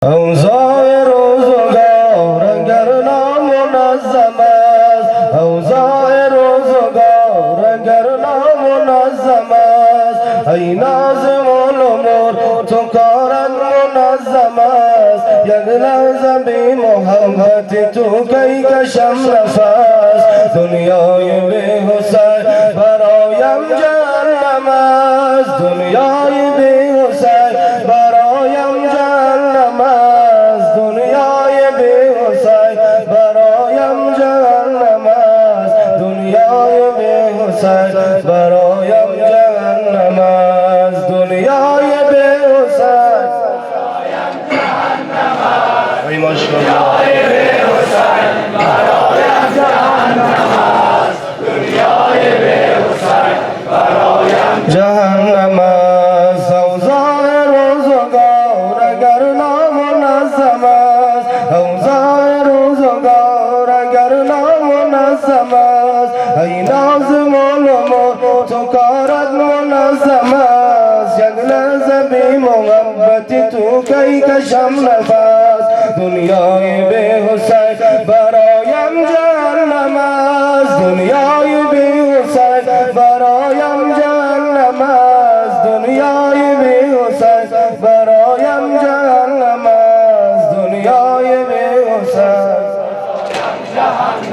أوزار روزگار اگر نامنظم است اوضاع روزگار اگر نامنظم است ای ناظم الامور تو کارت منظم است یک لحظه بی محبت تو کی کشم نفس دنیای بی حسین برایم جهنم است دنیای بی حسین برایم جهنم است دنیای بی حسین برایم جهنم است دنیای بی حسین برایم جهنم است دنیای بی حسین برایم جهنم است ای ماشاءالله بی حسین برایم جهنم است دنیای بی حسین برایم جهنم است اوضاع روزگار اگر نامنظم است اوضاع روزگار اگر نامنظم است ای ناظم الامور تو کارت منظم است یک لحظه بی محبت تو کی کشم نفس دنیای بی حسین برایم جهنم است دنیای بی حسین برایم جهنم است دنیای بی حسین برایم جهنم است دنیای بی حسین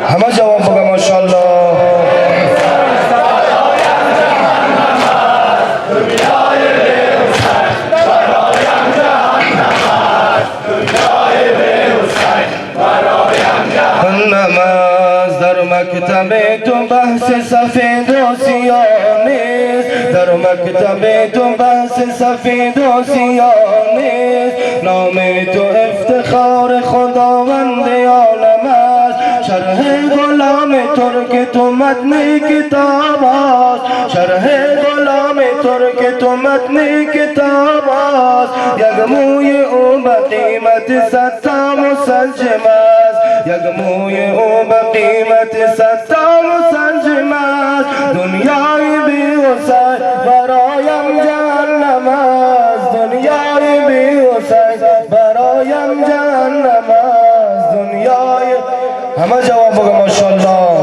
همه جواب بگم ماشاءالله نماز در مکتب تو بحث سفید و سیاه نیست در مکتب تو بحث سفید و سیاه نیست نام تو افتخار خداوند عالم است شرح غلام ترک تو متن کتاب است شرح غلام ترک تو متن کتاب است یک موی او به قیمت 100 تا مسجم است یک موی او به قیمت 100 تا مسجم است دنیای بی حسین برایم جهنم است دنیای بی حسین برایم جهنم است دنیای همه جواب بگم ماشاءالله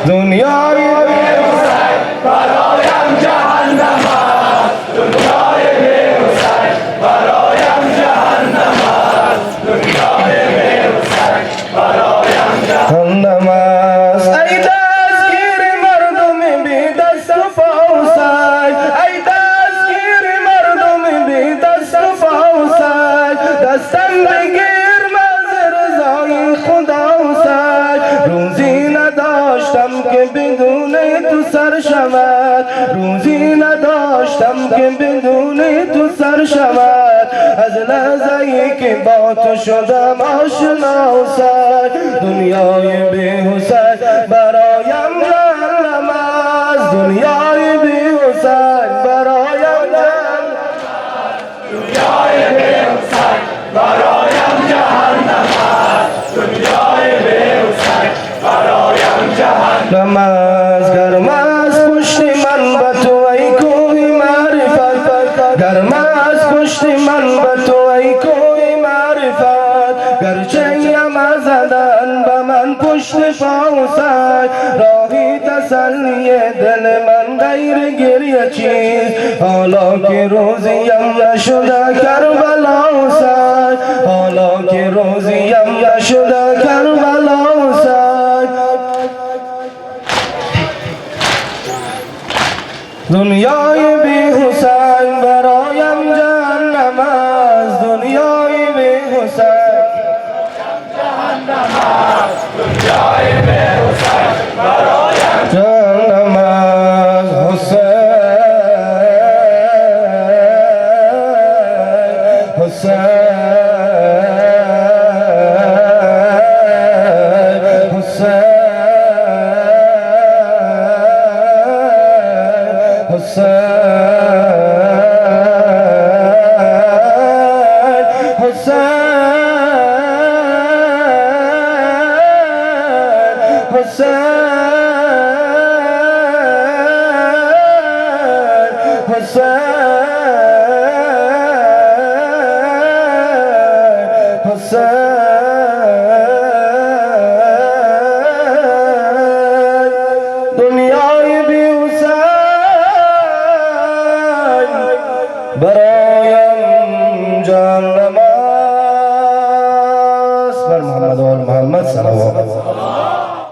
دنیای بی حسین برایم جهنم است دنیای بی حسین برایم جهنم است دنیای بی حسین برایم جهنم است ای دستگیر مردم بی دست و پا حسین ای دستگیر مردم بی دست و پا حسین دستم بگیر از رضای خدا حسین روزی نداشتم که بدون تو سر شود روزی نداشتم که بدون تو سر شود از لحظه‌ای که با تو شدم آشنا حسین دنیای بی حسین برایم جهنم است دنیای بی حسین برایم جهنم دنیای بی حسین برایم جهنم است دنیای بی حسین برایم جهنم است گرم از پشت من به تو ای کوه معرفت گرم از پشت من به تو ای کوه معرفت گرچه یم زدن به من پشت پا حسین راهی تسلی دل من غیر گریه چیست حالا که روزیم نشده کربلا حسین حالا که روزیم نشده کربلا حسین دنیای بی حسین برایم جهنم است دنیای بی حسین جهنم است دنیای بی حسین برایم جهنم است حسین حسین حسین حسین دنیای بی حسین برایم جهنم است. بر محمد و آل محمد صلوات.